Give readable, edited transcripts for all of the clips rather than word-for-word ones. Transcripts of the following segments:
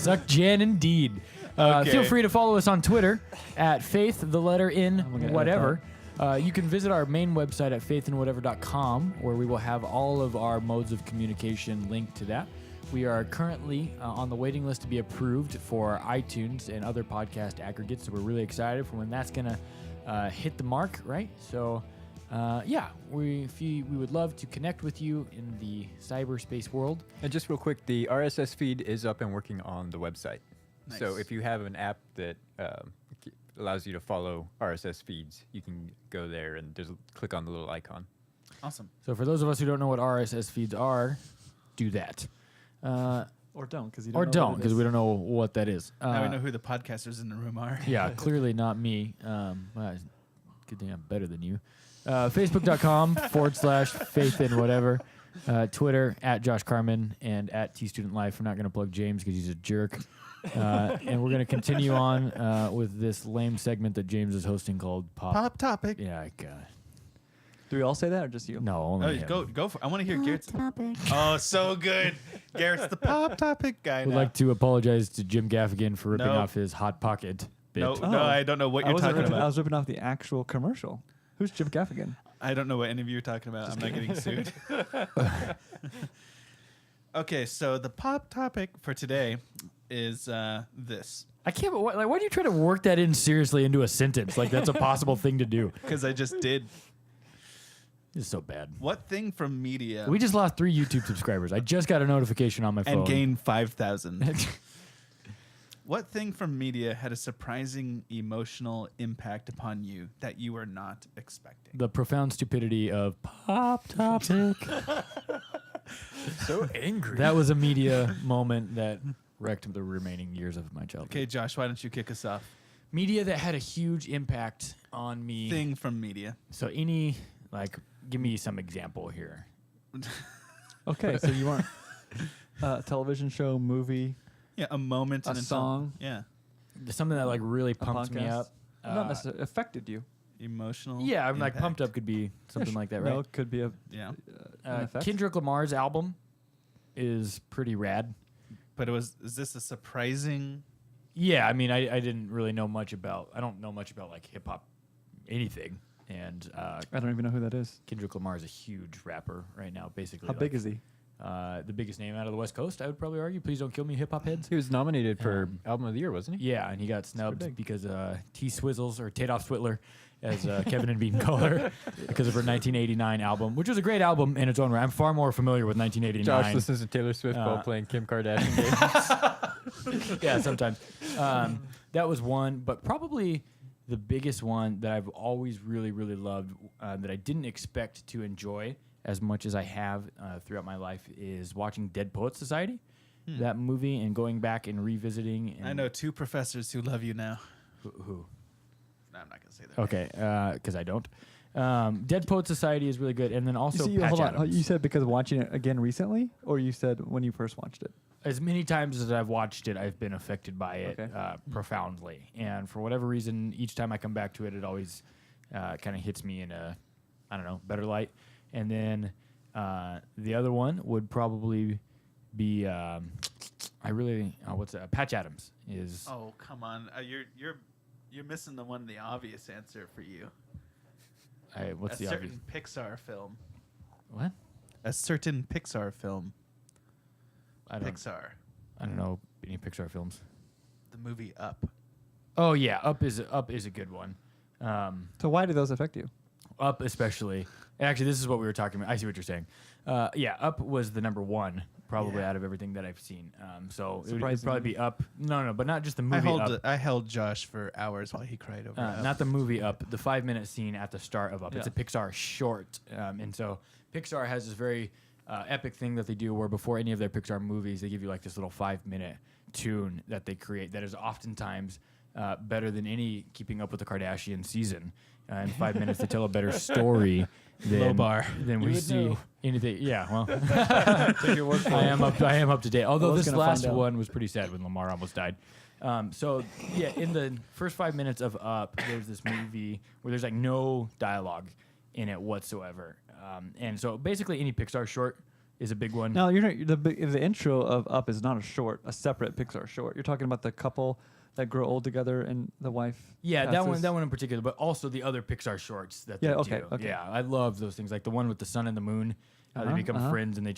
Suck Jan indeed. Feel free to follow us on Twitter at Faith, the letter in whatever. You can visit our main website at faithinwhatever.com, where we will have all of our modes of communication linked to that. We are currently on the waiting list to be approved for iTunes and other podcast aggregates, so we're really excited for when that's going to hit the mark, right? So, we would love to connect with you in the cyberspace world. And just real quick, the RSS feed is up and working on the website. Nice. So if you have an app that allows you to follow RSS feeds, you can go there and just click on the little icon. Awesome. So for those of us who don't know what RSS feeds are, do that. Or don't, because we don't know what that is. Now we know who the podcasters in the room are. Yeah, clearly not me. Well, good thing I'm better than you. Facebook.com/faith in whatever. Twitter at Josh Carmen and at TStudentLife. We're not going to plug James because he's a jerk. And we're going to continue on with this lame segment that James is hosting called Pop Topic. Yeah, God. Do we all say that or just you? No, only him. Go for. I want to hear Garrett's. Oh, so good. Garrett's the Pop Topic guy. We'd now. like to apologize to Jim Gaffigan for ripping No. off his Hot Pocket bit. No, I don't know what you're talking I about. was ripping off the actual commercial. Who's Jim Gaffigan? I don't know what any of you are talking about. I'm not getting sued. Okay, so the Pop Topic for today is this. I can't. Why do you try to work that in seriously into a sentence? Like that's a possible thing to do. Because I just did. It's so bad. What thing from media We just lost 3 YouTube subscribers. I just got a notification on my phone. and gained 5,000? What thing from media had a surprising emotional impact upon you that you were not expecting? The profound stupidity of Pop Topic. So angry. That was a media moment that wrecked the remaining years of my childhood. Okay, Josh, why don't you kick us off? Media that had a huge impact on me. Thing from media. So give me some example here. Okay, so you want a television show, movie, Yeah, a moment a in song, Yeah, Something that like really a pumped me podcast? up. Not necessarily affected you. emotional. Yeah, I'm like impact. pumped up could be something like that, right? No, it could be a Yeah, an effect. Kendrick Lamar's album is pretty rad. but is this a surprising? Yeah, I mean, I didn't really know much about. I don't know much about like hip hop, anything. And I don't even know who that is. Kendrick Lamar is a huge rapper right now. Basically, How big is he? The biggest name out of the West Coast, I would probably argue. Please don't kill me, hip hop heads. He was nominated for Album of the Year, wasn't he? Yeah, and he got snubbed big. because T-Swizzles or Tadoff Switler, as Kevin and Bean call her, because of her 1989 album, which was a great album in its own right. I'm far more familiar with 1989. Josh listens to Taylor Swift while playing Kim Kardashian games. Yeah, sometimes. That was one, but probably the biggest one that I've always really, really loved that I didn't expect to enjoy as much as I have throughout my life is watching Dead Poets Society, that movie, and going back and revisiting. And I know 2 professors who love you now. who. No, I'm not gonna say that. Okay, because I don't. Dead Poets Society is really good, and then also You see, Patch hold on. Adams. You said because watching it again recently, or you said when you first watched it? As many times as I've watched it, I've been affected by it Okay. profoundly. And for whatever reason, each time I come back to it, it always kind of hits me in a, I don't know, better light. And then the other one would probably be, Patch Adams is. Oh, come on! You're missing the obvious answer for you. What's a the obvious? certain Pixar film. What? A certain Pixar film. I don't know any Pixar films. The movie Up. Oh yeah, Up is a good one. So why do those affect you? Up especially. Actually, this is what we were talking about. I see what you're saying. Yeah, Up was the number 1 probably out of everything that I've seen. So it would probably be Up. No, but not just the movie Up. I held Josh for hours while he cried over Up. Not the movie Up. The 5-minute scene at the start of Up. It's a Yeah. Pixar short, and so Pixar has this very epic thing that they do where before any of their Pixar movies, they give you like this little 5-minute tune that they create that is oftentimes better than any Keeping Up with the Kardashians season. In 5 minutes, they tell a better story than we would see know. anything. Yeah, well, Take your word for I it. am up to date. Although I was this gonna last find out. one was pretty sad when Lamar almost died. So yeah, in the first 5 minutes of Up, there's this movie where there's like no dialogue in it whatsoever. And so basically any Pixar short is a big one. Now, you're not, the intro of Up is not a separate Pixar short. You're talking about the couple that grow old together and the wife. Yeah, passes. that one in particular, but also the other Pixar shorts that Yeah, they okay, do. okay. Yeah, I love those things, like the one with the sun and the moon. How they become friends and they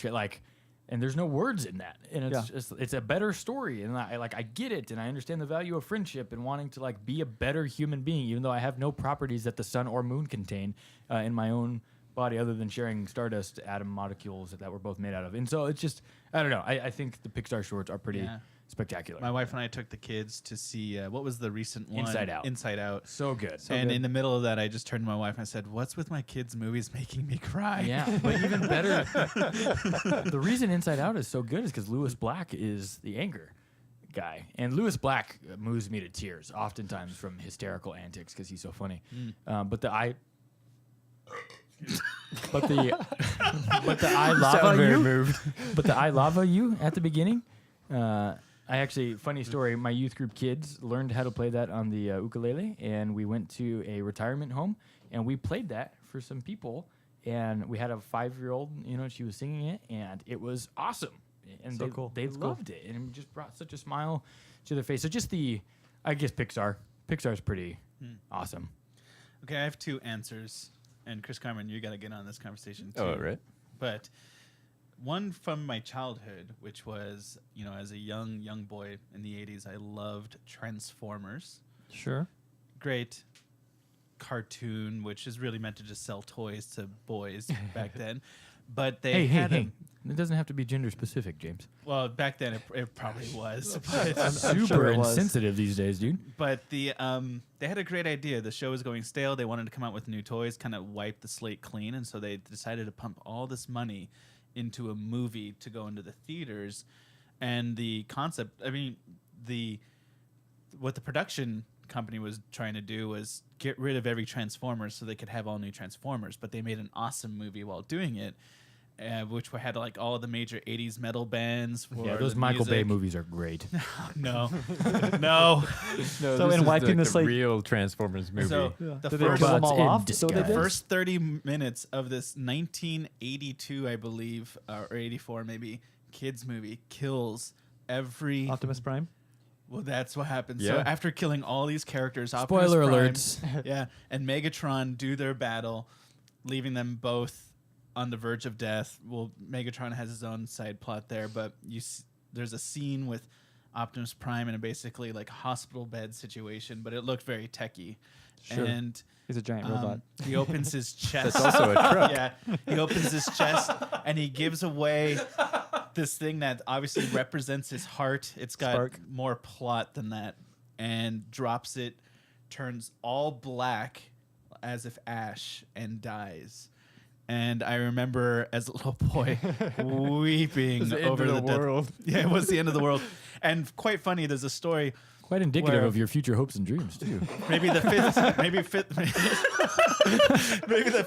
and there's no words in that, and it's just it's a better story, and I get it, and I understand the value of friendship and wanting to like be a better human being, even though I have no properties that the sun or moon contain in my own body other than sharing stardust atom molecules that we're both made out of. And so it's just I don't know. I think the Pixar shorts are pretty spectacular. My wife and I took the kids to see what was the recent one? Inside Out. Inside Out. So good. And in the middle of that, I just turned to my wife and I said, "What's with my kids' movies making me cry?" Yeah, but even better, the reason Inside Out is so good is because Lewis Black is the anger guy, and Lewis Black moves me to tears, oftentimes from hysterical antics because he's so funny. But the I lava you, moved. But the I lava you at the beginning. I actually, funny story, my youth group kids learned how to play that on the ukulele, and we went to a retirement home, and we played that for some people, and we had a 5-year-old, she was singing it, and it was awesome. And So cool. They loved it, and it just brought such a smile to their face. So just I guess Pixar's pretty awesome. Okay, I have 2 answers, and Chris Carmen, you got to get on this conversation too. Oh, right. But one from my childhood, which was, as a young boy in the 80s, I loved Transformers. Sure. Great cartoon, which is really meant to just sell toys to boys back then. But they Hey. It doesn't have to be gender specific, James. Well, back then it probably was. But, I'm Super sure it was. insensitive these days, dude. but they had a great idea. The show was going stale. They wanted to come out with new toys, kind of wipe the slate clean. And so they decided to pump all this money into a movie to go into the theaters. And the concept, what the production company was trying to do was get rid of every Transformers so they could have all new Transformers. But they made an awesome movie while doing it, which had like all the major 80s metal bands. For Those the Michael Bay music. movies are great. No. No, So this in is wiping the the slate- real Transformers movie. So Yeah. the Did they first kill them all in off? So they disguise. did? first 30 minutes of this 1982, I believe, or 84 maybe, kids movie kills every. Optimus Prime. Well, that's what happens. So Yeah. after killing all these characters, Optimus Spoiler Prime, alerts. yeah, and Megatron do their battle, leaving them both on the verge of death. Well, Megatron has his own side plot there, but there's a scene with Optimus Prime in a basically like hospital bed situation, but it looked very techie. Sure. And He's a giant robot. he opens his chest. That's also a truck. Yeah, he opens his chest and he gives away this thing that obviously represents his heart. It's got Spark. more plot than that, and drops it, turns all black as if ash, and dies. And I remember as a little boy weeping the end over of the the death. world. Yeah, it was the end of the world. And quite funny, there's a story. Quite indicative Where- of your future hopes and dreams, too. Maybe the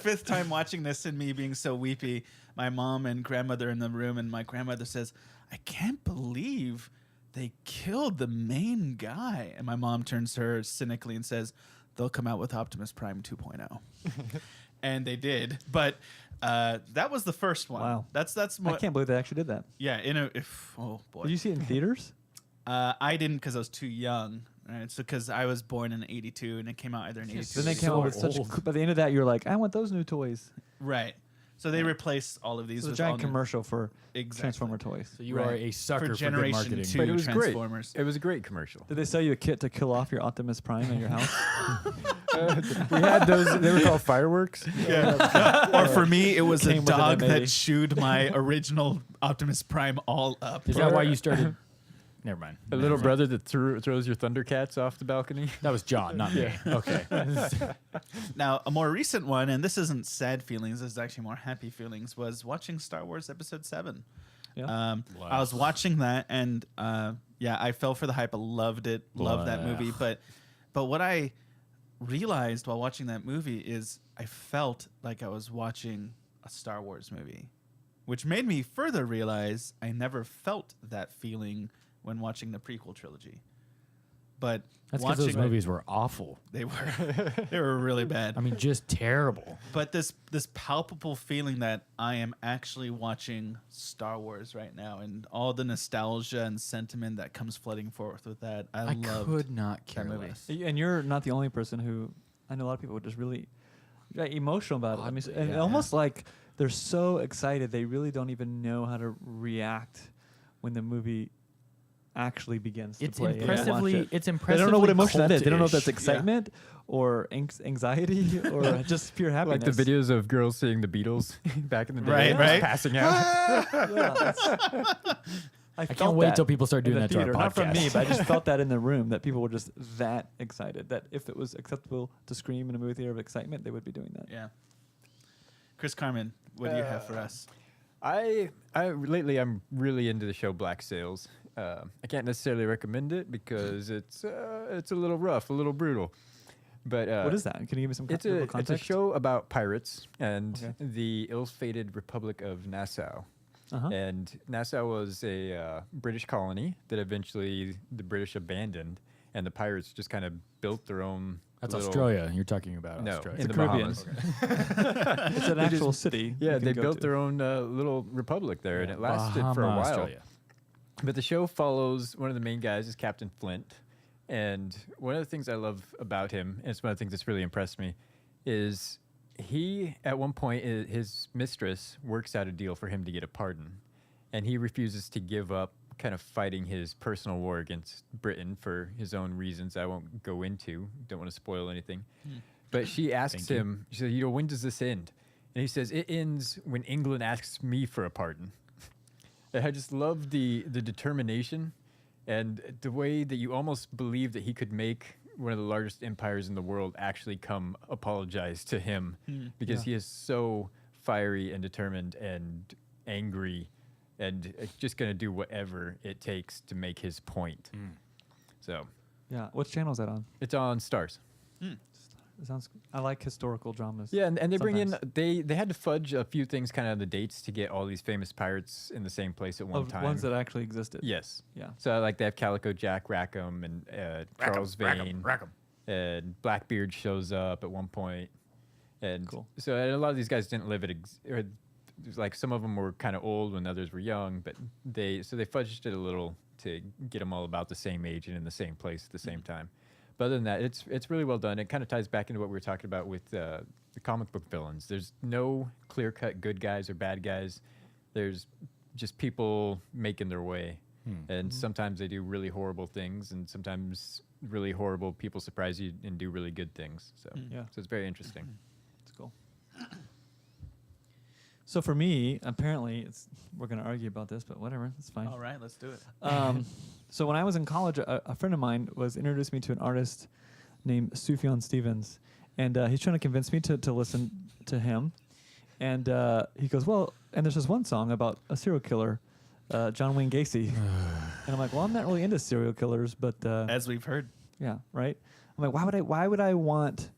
fifth time watching this and me being so weepy, my mom and grandmother in the room, and my grandmother says, "I can't believe they killed the main guy." And my mom turns to her cynically and says, "They'll come out with Optimus Prime 2.0." And they did, but that was the first one. Wow. That's I what. can't believe they actually did that. Yeah, oh boy. Did you see it in theaters? I didn't because I was too young. Right, so because I was born in '82 and it came out either in '82. Then they came so out with such. old. By the end of that, you're like, I want those new toys. Right. So they replaced all of these. It was a with giant all new- commercial for Exactly. Transformer toys. So you Right. are a sucker for for good Generation marketing. 2 But it was great. Transformers. It was a great commercial. Did they sell you a kit to kill off your Optimus Prime in your house? We had those. They were called fireworks. Or for me, it was a Came with an dog M80. that chewed my original Optimus Prime all up. Is that why you started? Never mind. A little brother that throws your Thundercats off the balcony. That was John, not me. Okay. Now, a more recent one, and this isn't sad feelings, this is actually more happy feelings, was watching Star Wars Episode 7. Yeah. I was watching that, and I fell for the hype. I loved it, loved that movie. But what I realized while watching that movie is I felt like I was watching a Star Wars movie, which made me further realize I never felt that feeling when watching the prequel trilogy. but That's because those watching movies were awful. they were really bad. I mean, just terrible. But this palpable feeling that I am actually watching Star Wars right now, and all the nostalgia and sentiment that comes flooding forth with that, I loved could not care movie. less. And you're not the only person who, I know a lot of people are just really emotional about it. I mean, Oddly, and yeah. almost like they're so excited they really don't even know how to react when the movie actually begins It's to play. and they watch impressively. it. It's They impressively. don't know what emotion that is. They don't know if that's cultish. excitement or anxiety or just pure Like happiness. the videos of girls seeing the Beatles back in the day, Right, just right. passing out. Yeah, I can't felt wait that till people start in doing the that to our theater. Not from me, podcast. but I just felt that in the room that people were just that excited. That if it was acceptable to scream in a movie theater of excitement, they would be doing that. Yeah. Chris Carmen, what do you have for us? I lately I'm really into the show Black Sails. I can't necessarily recommend it because it's a little rough, a little brutal. But What is that? Can you give me some it's little a context? show about pirates and Okay. the ill-fated Republic of Nassau. Uh-huh. And Nassau was a British colony that eventually the British abandoned, and the pirates just kind of built their own. That's little- Australia. You're talking about No, Australia. in the the Caribbean. Bahamas. It's an actual city. Yeah, you can they go built to. their own little republic there, and Yeah, it lasted for a Bahama, while. Australia. But the show follows one of the main guys is Captain Flint, and one of the things I love about him, and it's one of the things that's really impressed me, is he at one point his mistress works out a deal for him to get a pardon, and he refuses to give up kind of fighting his personal war against Britain for his own reasons I won't go into. Don't want to spoil anything. But she asks Thank you. him, she says, when does this end? And he says, it ends when England asks me for a pardon. And I just love the determination and the way that you almost believe that he could make one of the largest empires in the world actually come apologize to him because he is so fiery and determined and angry and just going to do whatever it takes to make his point. So Yeah. What channel is that on? it's on Stars. It sounds. I like historical dramas. Yeah, and they bring in Sometimes. they had to fudge a few things, kind of the dates, to get all these famous pirates in the same place at one Of time. ones that actually existed. Yes. Yeah. So like they have Calico Jack Rackham and Charles Vane, and Blackbeard shows up at one point, and Cool. so and a lot of these guys didn't live at or like some of them were kind of old when others were young, but they fudged it a little to get them all about the same age and in the same place at the same time. But other than that, it's really well done. It kind of ties back into what we were talking about with the comic book villains. There's no clear-cut good guys or bad guys. There's just people making their way. And sometimes they do really horrible things, and sometimes really horrible people surprise you and do really good things. So, Yeah. so it's very interesting. It's cool. So for me, apparently, we're going to argue about this, but whatever, it's fine. All right, let's do it. So when I was in college, a friend of mine was introduced me to an artist named Sufjan Stevens, and he's trying to convince me to listen to him. And he goes, well, and there's this one song about a serial killer, John Wayne Gacy. And I'm like, well, I'm not really into serial killers, but As we've heard. yeah, right. I'm like, why would I want?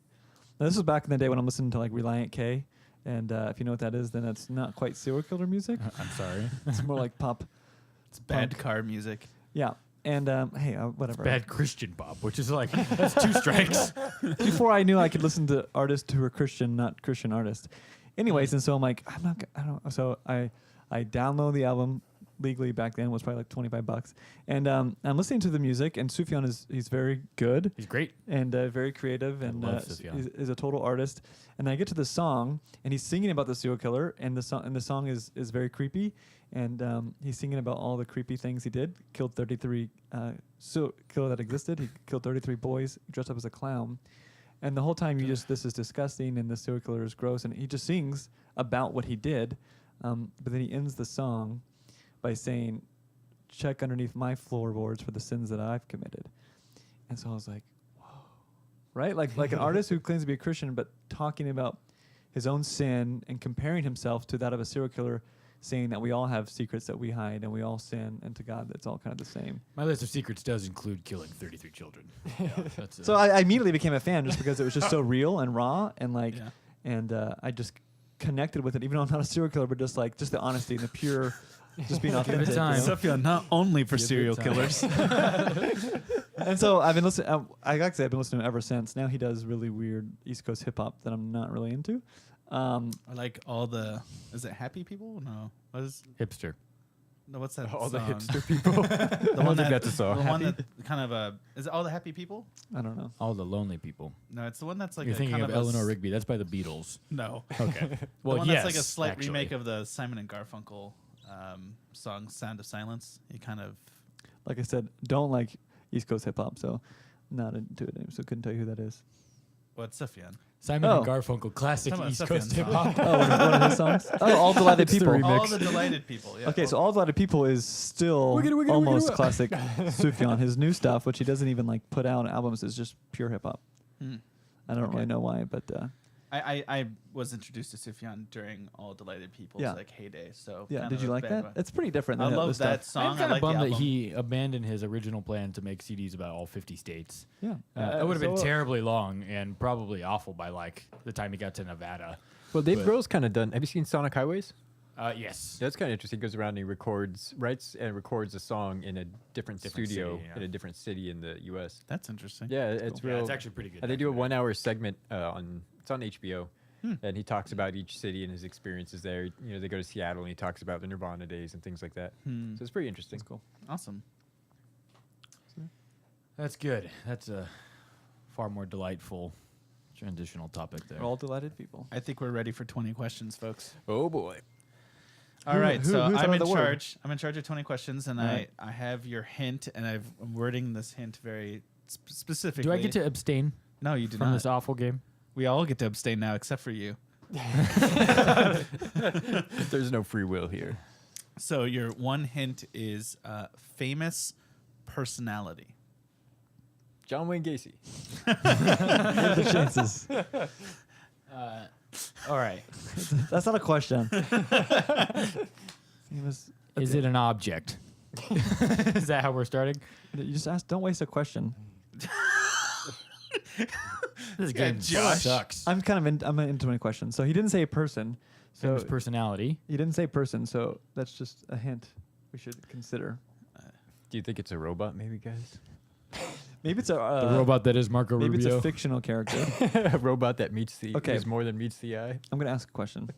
Now, this was back in the day when I'm listening to like Reliant K, and if you know what that is, then it's not quite serial killer music. I'm sorry. It's more like pop. It's bad car music. Yeah. And hey, whatever. Bad Christian Bob, which is like that's 2 strikes. Before I knew I could listen to artists who were Christian, not Christian artists. Anyways, and so I'm like, I don't. So I download the album legally back then. It was probably like $25, and I'm listening to the music. And Sufjan he's very good He's great. and very creative, and love Sufjan. is a total artist. And I get to the song, and he's singing about the serial killer, and the song is very creepy, and he's singing about all the creepy things he did. Killed 33 killer that existed. He killed 33 boys dressed up as a clown, and the whole time this is disgusting, and the serial killer is gross, and he just sings about what he did, but then he ends the song by saying, "Check underneath my floorboards for the sins that I've committed." And so I was like, right? Like an artist who claims to be a Christian, but talking about his own sin and comparing himself to that of a serial killer, saying that we all have secrets that we hide and we all sin, and to God, that's all kind of the same. My list of secrets does include killing 33 children. Yeah, that's, So I immediately became a fan just because it was just so real and raw, and like, Yeah. and I just connected with it, even though I'm not a serial killer, but just the honesty and the pure, just being Give it authentic. time. Sufjan, not only for Give it serial time. killers. And so I've been listening. I actually I've been listening to him ever since. Now he does really weird East Coast hip hop that I'm not really into. I like all the. Is it happy people? No. What is? Hipster. No. What's that? All the song? hipster people. The one that, that's a song. The one that kind of Is it all the happy people? I don't know. All the lonely people. No, it's the one that's like You're a thinking kind of a Eleanor s- Rigby. That's by the Beatles. No. Okay. The Well, one yes, that's like a slight actually. remake of the Simon and Garfunkel song "Sound of Silence." You kind of. Like I said, don't like East Coast hip hop, so not into it. So couldn't tell you who that is. What's Sufjan? Simon Oh. and Garfunkel, classic Talking about East Sufjan Coast hip song. hop. Oh, one of his songs. Oh, All Delighted It's the People. remix. All the delighted people. Yeah. Okay, so All Delighted People is still Wiggity, wiggity, almost wiggity. classic Sufjan. His new stuff, which he doesn't even like put out albums, is just pure hip hop. Hmm. I don't Okay. really know why, but I was introduced to Sufjan during All Delighted People's Yeah. like heyday. So yeah. kind Did of you a like band that? one. It's pretty different. I Than the love other that stuff. song. I'm kind I of like the bummed that album. he abandoned his original plan to make CDs about all 50 states. Yeah, It would have been so, terribly long and probably awful by like the time he got to Nevada. Well, Dave But- Grohl's kind of done. Have you seen Sonic Highways? Yes. Yeah, that's kind of interesting. He goes around and he writes and records a song in a different Different studio city, yeah. in a different city in the U.S. That's interesting. Yeah, it's Yeah, real. it's actually pretty good. And they do a documentary. 1-hour segment it's on HBO, and he talks about each city and his experiences there. You know, they go to Seattle and he talks about the Nirvana days and things like that. Hmm. So it's pretty interesting. That's cool. Awesome. That's good. That's a far more delightful transitional topic there. All Delighted People. I think we're ready for 20 questions, folks. Oh boy. All Who- right, who- so who's I'm on in the word? charge. I'm in charge of 20 questions, and All I right. have your hint, and I'm wording this hint very specifically. Do I get to abstain No, you do from not. this awful game? We all get to abstain now, except for you. There's no free will here. So your one hint is famous personality. John Wayne Gacy. The chances. All right. That's not a question. Famous. Is it an object? Is that how we're starting? You just ask. Don't waste a question. This guy game Josh. sucks. I'm into my question. So he didn't say person. So Famous personality. he didn't say person. So that's just a hint we should consider. Do you think it's a robot, maybe, guys? Maybe it's a The robot that is Marco Maybe Rubio. it's a fictional character. A robot that Okay. is more than meets the eye. I'm gonna ask a question.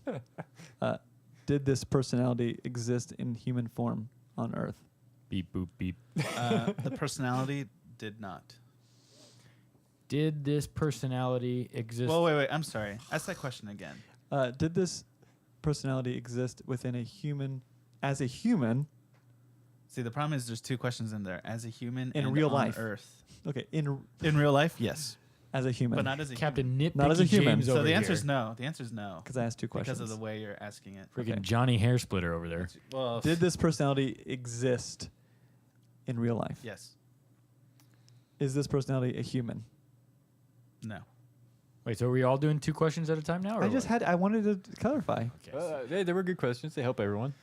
Did this personality exist in human form on Earth? Beep boop beep. The personality did not. Did this personality exist? Well, wait. I'm sorry. Ask that question again. Did this personality exist within a human, as a human? See, the problem is there's two questions in there. As a human In and real on life. Earth. Okay, In real life, yes, as a human. but not as a Captain human. Nitpicky Not as a human. James So over the answer here. is no. The answer is no because I asked two questions. because of the way you're asking it. Freaking Okay. Johnny Hairsplitter over there. Well, Did this personality exist in real life? yes, Is this personality a human? no. Wait, so are we all doing two questions at a time now? Or I wanted to clarify. Okay. They were good questions. They help everyone.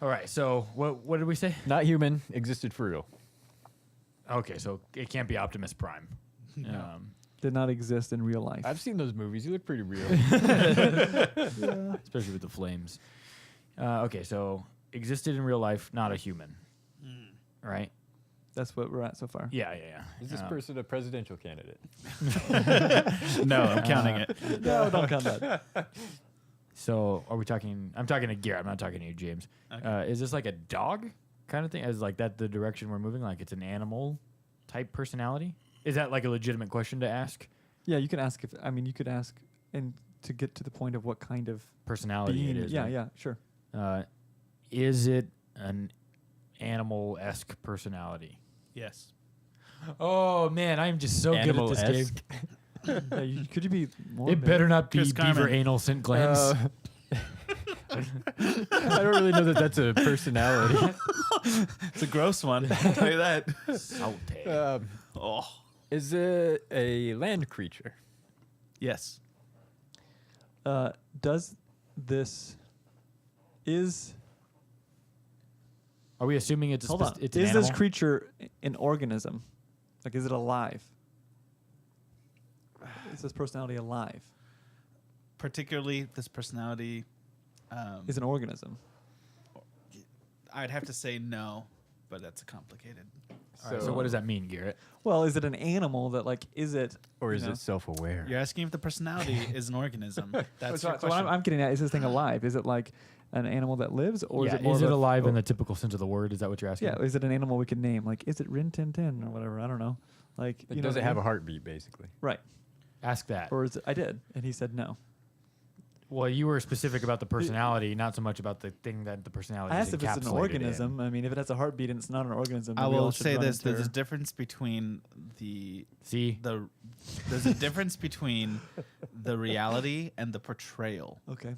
All right. So what did we say? Not human, existed for real. Okay, so it can't be Optimus Prime. Did not exist in real life. I've seen those movies. You look pretty real. Especially with the flames. Okay, so existed in real life, not a human. Right? That's what we're at so far. Yeah. Is this person a presidential candidate? No, I'm counting it. No, don't count that. So are we talking? I'm talking to Garrett. I'm not talking to you, James. Okay. Is this like a dog kind of thing? Is like that the direction we're moving? Like it's an animal type personality? Is that like a legitimate question to ask? Yeah, you can ask if. I mean, you could ask, and to get to the point of what kind of Personality being. it is. Yeah, right? yeah, sure. Is it an animal-esque personality? Yes. Oh man, I'm just so good at this game. Animal-esque? Yeah, could you be more? It better not be Chris beaver Carmen. anal scent glands. I don't really know that that's a personality. It's a gross one. I'll tell you that. Salty. Oh. Is it a land creature? Yes. Does this is Are we assuming it's a hold on? it's an Is this animal? creature an organism? Like, is it alive? Is this personality alive? Particularly this personality. Is an organism? I'd have to say no, but that's a complicated. All right, so what does that mean, Garrett? Well, is it an animal that like is it Or you is know? it self-aware? You're asking if the personality is an organism. That's So, your so question. I'm getting at, is this thing alive? Is it like an animal that lives, or is Yeah, it more is of it a- alive in or- the typical sense of the word? Is that what you're asking? Yeah, is it an animal we can name? Like, is it Rin Tin Tin or whatever? I don't know. Like, you know Does what it I have a mean? heartbeat, basically? Right? Ask that. Or is it? I did, and he said no. Well, you were specific about the personality, not so much about the thing that the personality I is asked if it's an encapsulated in. organism. I mean, if it has a heartbeat and it's not an organism, I then we all will should say run this: there's a into- difference between See? there's a difference between the reality and the portrayal. Okay.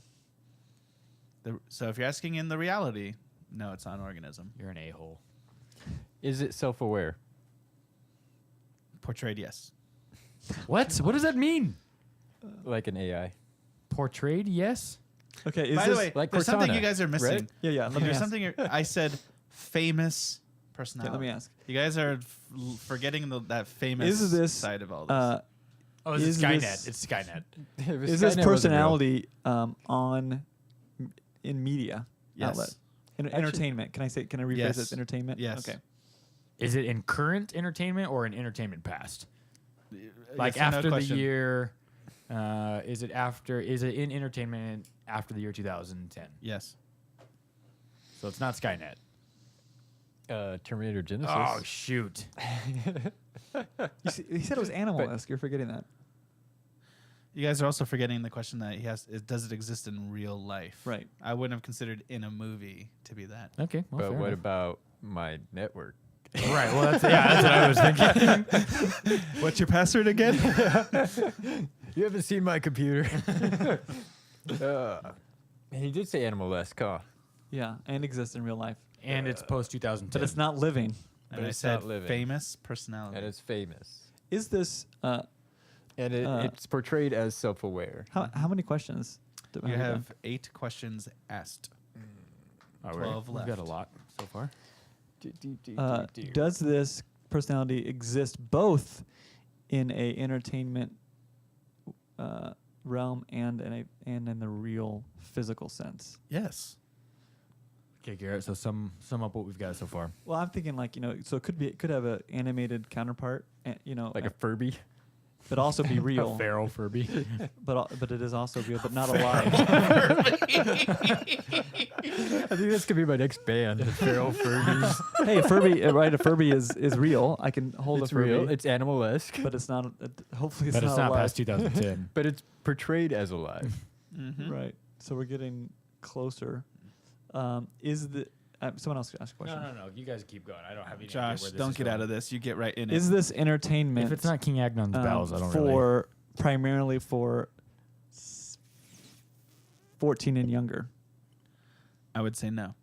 So if you're asking in the reality, no, it's not an organism. You're an a-hole. Is it self-aware? Portrayed, yes. What? What does that mean? Like an AI? Portrayed, yes? Okay. Is By this the way, like there's something Cortana, you guys are missing. right? Yeah, yeah. Let me There's ask. something I said famous Okay, personality. let me ask. You guys are forgetting that famous Is this side of all this. Oh, Is it's Skynet. this- It's Skynet. Is this personality in media Yes. outlet? Entertainment. Can I say? Can I rephrase Yes. this? Entertainment. Yes. Okay. Is it in current entertainment or in entertainment past? Like Yes or no after the question. year, is it in entertainment after the year 2010? Yes. So it's not Skynet. Terminator Genesis. Oh, shoot. You see, he said it was animal-esque. You're forgetting that. You guys are also forgetting the question that he has: does it exist in real life? Right. I wouldn't have considered in a movie to be that. Okay. Well, But fair what enough. about my network? Right. Well, that's what I was thinking. What's your password again? You haven't seen my computer. He did say animal-esque, huh? Yeah, and exists in real life, And it's post 2010. but it's not living. And But I it's said not living. famous personality. And it's famous. Is this? And Uh, it's portrayed as self-aware. How many questions? Do You we done? have 8 questions asked. Oh, 12 We've got a left. lot so far. Does this personality exist both in a entertainment realm and in the real physical sense? Yes. Okay, Garrett. So sum up what we've got so far. Well, I'm thinking like so it could have an animated counterpart, Like a Furby? but also be A real. feral Furby. But it is also real, but not alive. I think this could be my next band. The Feral Furbies. Hey, a Furby, right? A Furby is real. I can hold It's a Furby, real. It's animal-esque. but it's not. Hopefully, it's But it's not alive. past 2010. But it's portrayed as alive. Mm-hmm. Right. So we're getting closer. Is the someone else ask a question? No. You guys keep going. I don't have any idea Josh, where this don't is get going. out of this. You get right in it. Is this entertainment? If it's not King Agnon's bells, I don't for really. primarily for 14 and younger. I would say no.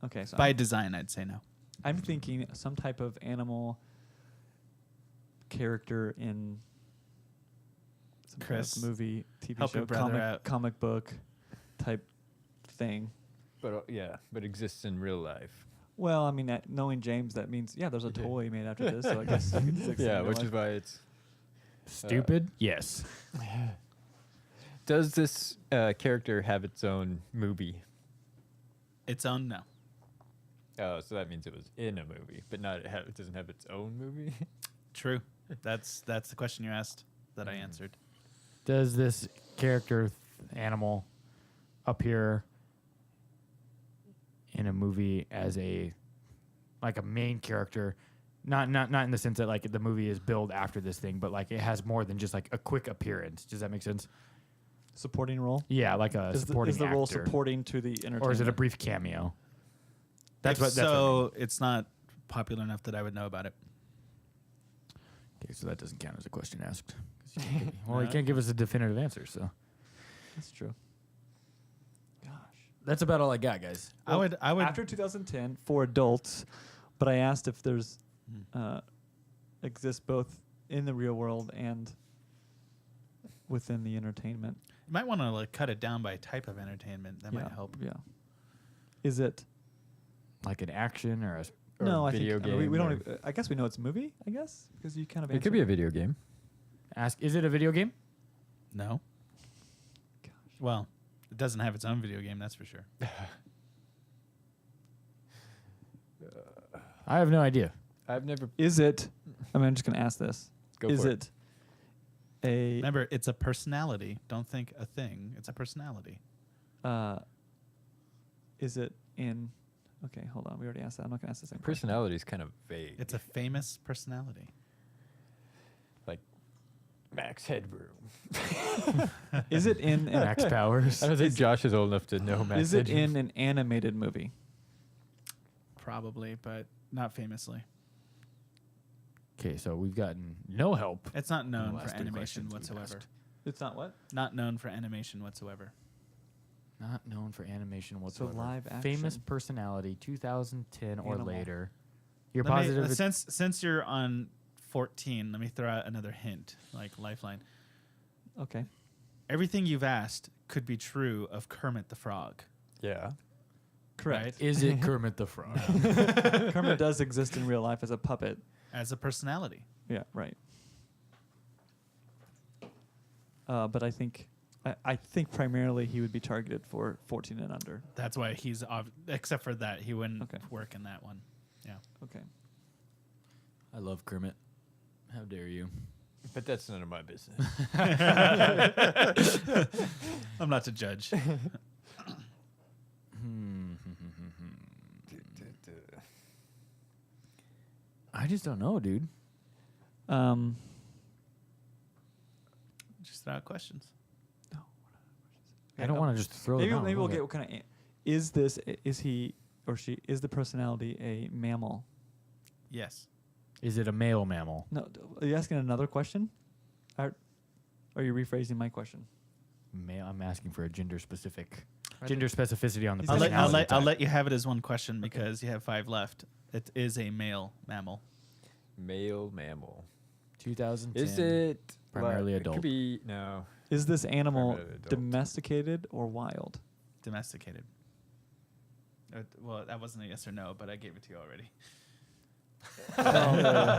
Okay, so By design, I'd say no. I'm thinking some type of animal character in some kind Chris, of movie, TV help show, your brother out. comic book type thing. But but exists in real life. Well, I mean, knowing James, that means there's a Yeah. toy made after this, so I guess it exists in Yeah, real which life. is why it's... Stupid? Yes. Does this character have its own movie? Its own no. Oh, so that means it was in a movie, but not it doesn't have its own movie? True. That's the question you asked that I answered. Does this character animal appear in a movie as a main character? Not in the sense that like the movie is billed after this thing, but like it has more than just like a quick appearance. Does that make sense? Supporting role. Yeah, like a Is supporting the role actor. supporting to the entertainment? Or is it a brief cameo? That's If what. That's so, it's not popular enough that I would know about it. Okay, so that doesn't count as a question asked. 'Cause you can't give us a definitive answer. So That's true. Gosh. that's about all I got, guys. I would After 2010 for adults, but I asked if there's exists both in the real world and within the entertainment. you might want to like cut it down by type of entertainment. That yeah, might help. Yeah. Is it? Like an action or a. Or No, a I video think game we don't. or- Even, I guess we know it's a movie. I guess because you kind of. It could be a video game. Is it a video game? No. Gosh. Well, it doesn't have its own video game, that's for sure. I have no idea. I've never. Is it? I mean, I'm just gonna ask this. Go Is for it a? Remember, it's a personality. Don't think a thing. It's a personality. Is it in? Okay, hold on. We already asked that. I'm not gonna ask the same Personality is kind of vague. It's a famous personality. like Max Headroom. question. Is it in? Max Powers. I don't think Josh is old enough to know Max. Is it Headroom. in an animated movie? Probably, but not famously. Okay, so we've gotten no help. It's not in the known last for three animation questions we've whatsoever. asked. It's not what? Not known for animation whatsoever. Not known for animation whatsoever. live Famous action. personality, 2010 or Animal. later. You're Let me- positive? it's- since you're on 14, let me throw out another hint, like lifeline. Okay. Everything you've asked could be true of Kermit the Frog. Yeah. Correct. Is it Kermit the Frog? Kermit does exist in real life as a puppet. As a personality. Yeah. Right. But I think primarily he would be targeted for 14 and under. That's why he's except for that, he wouldn't Okay. work in that one. Yeah. Okay. I love Kermit. How dare you? But that's none of my business. I'm not to judge. I just don't know, dude. Just throw out questions. I don't want to just throw Maybe them out. maybe we'll Okay. get what kind of. Is he or she is the personality a mammal? Yes. Is it a male mammal? No. Are you asking another question? Are you rephrasing my question? Male. I'm asking for a gender specific. Gender specificity on the He's I'll personality let type. you have it as one question because you have 5 left. It is a male mammal. Male mammal. 2010. Is it primarily It adult. could be no. Is this animal Primarily adult. domesticated or wild? Domesticated. Well, that wasn't a yes or no, but I gave it to you already.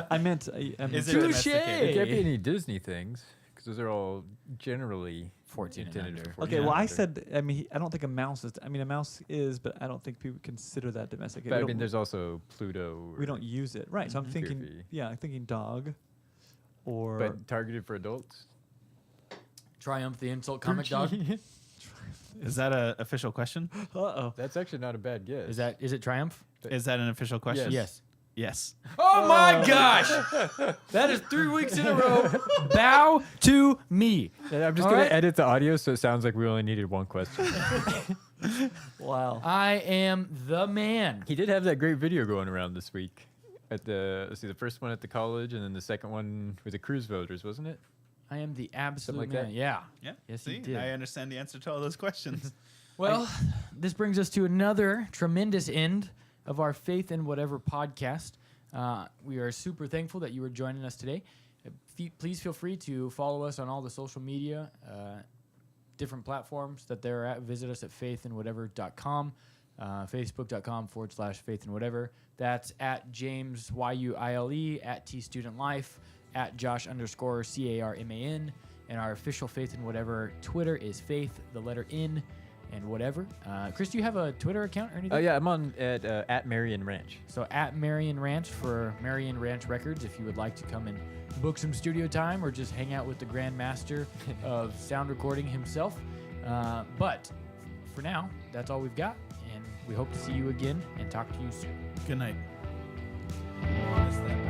I meant. I meant Is it Touche! domesticated? It can't be any Disney things because those are all generally 14 and intended under. for 14 Okay, and well, I under. said. I mean, I don't think a mouse is. I mean, a mouse is, but I don't think people consider that domesticated. But I We mean, don't- there's also Pluto. we don't use it, right? So I'm thinking. Goofy. Yeah, I'm thinking dog. Or But targeted for adults. Triumph the insult comic dog. Is that an official question? oh. That's actually not a bad guess. Is it Triumph? Is that an official question? Yes. Yes. Oh my gosh! That is 3 weeks in a row. Bow to me. And I'm just All gonna right. edit the audio so it sounds like we only needed one question. Wow. I am the man. He did have that great video going around this week. At the first one at the college, and then the second one with the cruise voters, wasn't it? I am the absolute like man. that? Yeah. Yeah. Yes, See, he did. I understand the answer to all those questions. Well, this brings us to another tremendous end of our Faith in Whatever podcast. We are super thankful that you were joining us today. Please feel free to follow us on all the social media, different platforms that they're at. Visit us at faithinwhatever.com, facebook.com/faithinwhatever. That's at James YUILE, at T Student Life, at Josh_CARMAN, and our official Faith in Whatever Twitter is Faith, the letter in, and whatever. Chris, do you have a Twitter account or anything? Oh yeah, I'm on at Marion Ranch. So at Marion Ranch for Marion Ranch Records, if you would like to come and book some studio time or just hang out with the Grand Master of sound recording himself. But for now, that's all we've got, and we hope to see you again and talk to you soon. Good night. What is that?